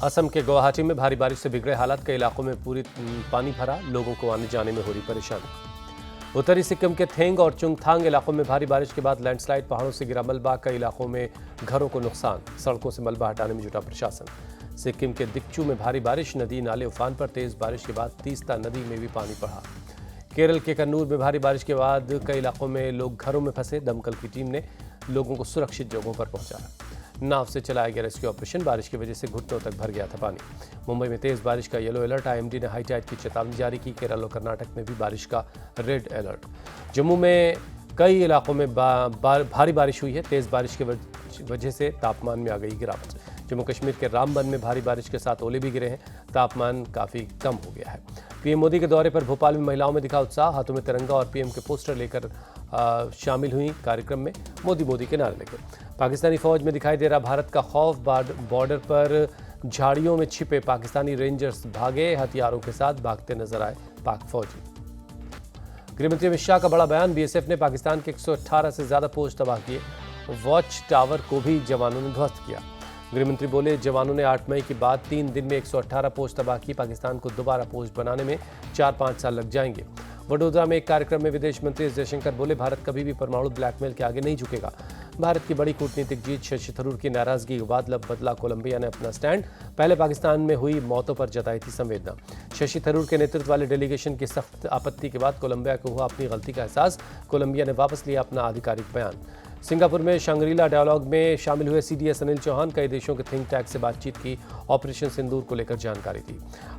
असम के गुवाहाटी में भारी बारिश से बिगड़े हालात, कई इलाकों में पूरी पानी भरा, लोगों को आने जाने में हो रही परेशानी। उत्तरी सिक्किम के थेंग और चुंगथांग इलाकों में भारी बारिश के बाद लैंडस्लाइड, पहाड़ों से गिरा मलबा, कई इलाकों में घरों को नुकसान, सड़कों से मलबा हटाने में जुटा प्रशासन। सिक्किम के दिक्चू में भारी बारिश, नदी नाले उफान पर, तेज बारिश के बाद तीस्ता नदी में भी पानी बढ़ा। केरल के कन्नूर में भारी बारिश के बाद कई इलाकों में लोग घरों में फंसे, दमकल की टीम ने लोगों को सुरक्षित जगहों पर पहुंचाया। नाव से चलाया गया रेस्क्यू ऑपरेशन, बारिश की वजह से घुटनों तक भर गया था पानी। मुंबई में तेज बारिश का येलो अलर्ट, आईएमडी ने हाई टाइड की चेतावनी जारी की। केरल और कर्नाटक में भी बारिश का रेड अलर्ट। जम्मू में कई इलाकों में भारी बारिश हुई है, तेज बारिश की वजह से तापमान में आ गई गिरावट। जम्मू कश्मीर के रामबन में भारी बारिश के साथ ओले भी गिरे हैं, तापमान काफ़ी कम हो गया है। पीएम मोदी के दौरे पर भोपाल में महिलाओं में दिखा उत्साह, हाथों में तिरंगा और पीएम के पोस्टर लेकर शामिल हुई कार्यक्रम में, मोदी के नारे लेकर। पाकिस्तानी फौज में दिखाई दे रहा भारत का खौफ, बॉर्डर पर झाड़ियों में छिपे पाकिस्तानी रेंजर्स भागे, हथियारों के साथ भागते नजर आए पाक फौजी। गृहमंत्री अमित शाह का बड़ा बयान, बीएसएफ ने पाकिस्तान के 118 से ज्यादा पोस्ट तबाह किए, वॉच टावर को भी जवानों ने ध्वस्त किया। गृहमंत्री बोले, जवानों ने 8 मई के बाद 3 दिन में 118 पोस्ट तबाह की, पाकिस्तान को दोबारा पोस्ट बनाने में 4-5 साल लग जाएंगे। वडोदरा में एक कार्यक्रम में विदेश मंत्री एस जयशंकर बोले, भारत कभी भी परमाणु ब्लैकमेल के आगे नहीं झुकेगा। भारत की बड़ी कूटनीतिक जीत, शशि थरूर की नाराजगी के बाद बदला कोलंबिया ने अपना स्टैंड, पहले पाकिस्तान में हुई मौतों पर जताई थी संवेदना। शशि थरूर के नेतृत्व वाले डेलीगेशन की सख्त आपत्ति के बाद कोलंबिया को हुआ अपनी गलती का एहसास, कोलंबिया ने वापस लिया अपना आधिकारिक बयान। सिंगापुर में शंग्रीला डायलॉग में शामिल हुए सीडीएस अनिल चौहान, कई देशों के थिंक टैंक से बातचीत की, ऑपरेशन सिंदूर को लेकर जानकारी दी।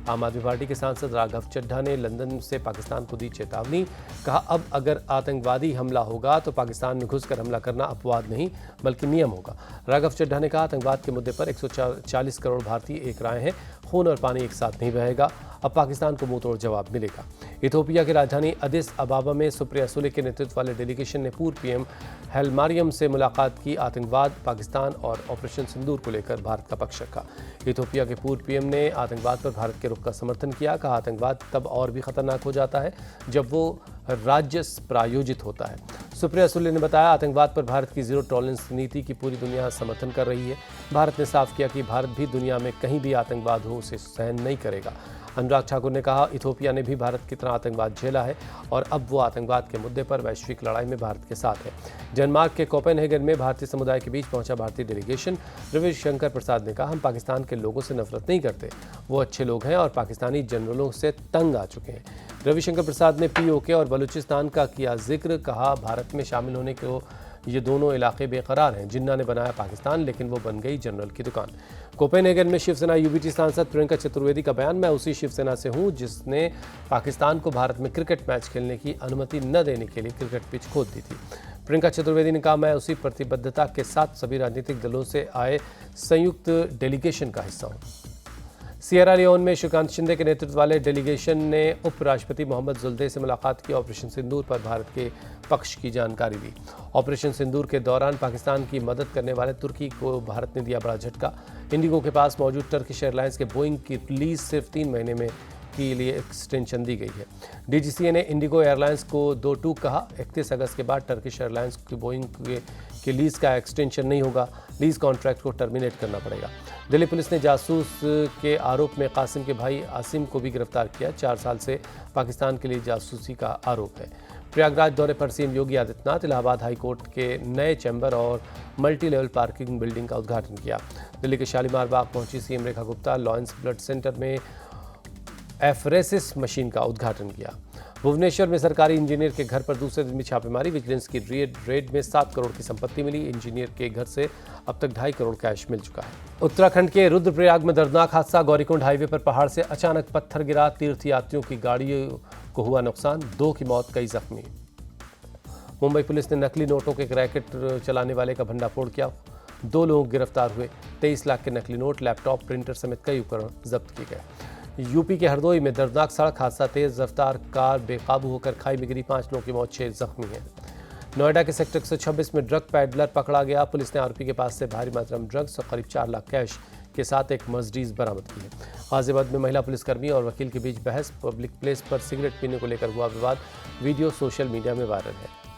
आम आदमी पार्टी के सांसद राघव चड्ढा ने लंदन से पाकिस्तान को दी चेतावनी, कहा अब अगर आतंकवादी हमला होगा तो पाकिस्तान में घुसकर हमला करना अपवाद नहीं बल्कि नियम होगा। राघव चड्ढा ने कहा, आतंकवाद के मुद्दे पर 140 करोड़ भारतीय एक राय हैं, खून और पानी एक साथ नहीं बहेगा, अब पाकिस्तान को मुंहतोड़ जवाब मिलेगा। इथियोपिया की राजधानी अदिस अबाबा में सुप्रिया सुले के नेतृत्व वाले डेलीगेशन ने पूर्व पीएम हैलमारियम से मुलाकात की, आतंकवाद, पाकिस्तान और ऑपरेशन सिंदूर को लेकर भारत का पक्ष रखा। इथियोपिया के पूर्व पीएम ने आतंकवाद पर भारत के रुख का समर्थन किया, कहा आतंकवाद तब और भी खतरनाक हो जाता है जब वो राज्य प्रायोजित होता है। सुप्रिया सुले ने बताया, आतंकवाद पर भारत की जीरो टॉलरेंस नीति की पूरी दुनिया समर्थन कर रही है। भारत ने साफ किया कि भारत भी दुनिया में कहीं भी आतंकवाद हो उसे सहन नहीं करेगा। अनुराग ठाकुर ने कहा, इथियोपिया ने भी भारत की तरह आतंकवाद झेला है और अब वो आतंकवाद के मुद्दे पर वैश्विक लड़ाई में भारत के साथ है। डेनमार्क के कोपेनहेगन में भारतीय समुदाय के बीच पहुंचा भारतीय डेलीगेशन, रविशंकर प्रसाद ने कहा, हम पाकिस्तान के लोगों से नफरत नहीं करते, वो अच्छे लोग हैं और पाकिस्तानी जनरलों से तंग आ चुके हैं। रविशंकर प्रसाद ने पीओके और बलूचिस्तान का किया जिक्र, कहा भारत में शामिल होने को ये दोनों इलाके बेकरार हैं, जिन्ना ने बनाया पाकिस्तान लेकिन वो बन गई जनरल की दुकान। कोपेनहेगन में शिवसेना यूबीटी सांसद प्रियंका चतुर्वेदी का बयान, मैं उसी शिवसेना से हूं जिसने पाकिस्तान को भारत में क्रिकेट मैच खेलने की अनुमति न देने के लिए क्रिकेट पिच खोद दी थी। प्रियंका चतुर्वेदी ने कहा, मैं उसी प्रतिबद्धता के साथ सभी राजनीतिक दलों से आए संयुक्त डेलीगेशन का हिस्सा हूँ। सियरा लियोन में श्रीकांत शिंदे के नेतृत्व वाले डेलीगेशन ने उपराष्ट्रपति मोहम्मद जुल्दे से मुलाकात की, ऑपरेशन सिंदूर पर भारत के पक्ष की जानकारी दी। ऑपरेशन सिंदूर के दौरान पाकिस्तान की मदद करने वाले तुर्की को भारत ने दिया बड़ा झटका। इंडिगो के पास मौजूद टर्किश एयरलाइंस के बोइंग की लीज सिर्फ 3 महीने में के लिए एक्सटेंशन दी गई है। डीजीसीए ने इंडिगो एयरलाइंस को 2 टूक कहा, 31 अगस्त के बाद टर्किश एयरलाइंस की बोइंग के लीज का एक्सटेंशन नहीं होगा, लीज कॉन्ट्रैक्ट को टर्मिनेट करना पड़ेगा। दिल्ली पुलिस ने जासूस के आरोप में कासिम के भाई आसिम को भी गिरफ्तार किया, 4 साल से पाकिस्तान के लिए जासूसी का आरोप है। प्रयागराज दौरे पर CM Yogi Adityanath, Allahabad high court के नए चैम्बर और मल्टी लेवल पार्किंग बिल्डिंग का उद्घाटन किया। दिल्ली के शालीमार बाग पहुंची CM Rekha Gupta, lions blood centre में एफरेसिस मशीन का उद्घाटन किया। भुवनेश्वर में सरकारी इंजीनियर के घर पर दूसरे दिन भी छापेमारी, विजिलेंस की रेड में 7 करोड़ की संपत्ति मिली, इंजीनियर के घर से अब तक 2.5 करोड़ कैश मिल चुका है। उत्तराखंड के रुद्रप्रयाग में दर्दनाक हादसा, गौरीकुंड हाईवे पर पहाड़ से अचानक पत्थर गिरा, तीर्थयात्रियों की गाड़ियों को हुआ नुकसान, 2 की मौत, कई जख्मी। मुंबई पुलिस ने नकली नोटों के रैकेट चलाने वाले का भंडाफोड़ किया, 2 लोग गिरफ्तार हुए, 23 लाख के नकली नोट, लैपटॉप, प्रिंटर समेत कई उपकरण जब्त किए गए। यूपी के हरदोई में दर्दनाक सड़क हादसा, तेज रफ्तार कार बेकाबू होकर खाई में गिरी, 5 लोगों की मौत, 6 जख्मी हैं। नोएडा के सेक्टर 126 में ड्रग पैडलर पकड़ा गया, पुलिस ने आरोपी के पास से भारी मात्रा में ड्रग्स और करीब 4 लाख कैश के साथ एक मर्सिडीज बरामद की है। गाजियाबाद में महिला पुलिसकर्मी और वकील के बीच बहस, पब्लिक प्लेस पर सिगरेट पीने को लेकर हुआ विवाद, वीडियो सोशल मीडिया में वायरल है।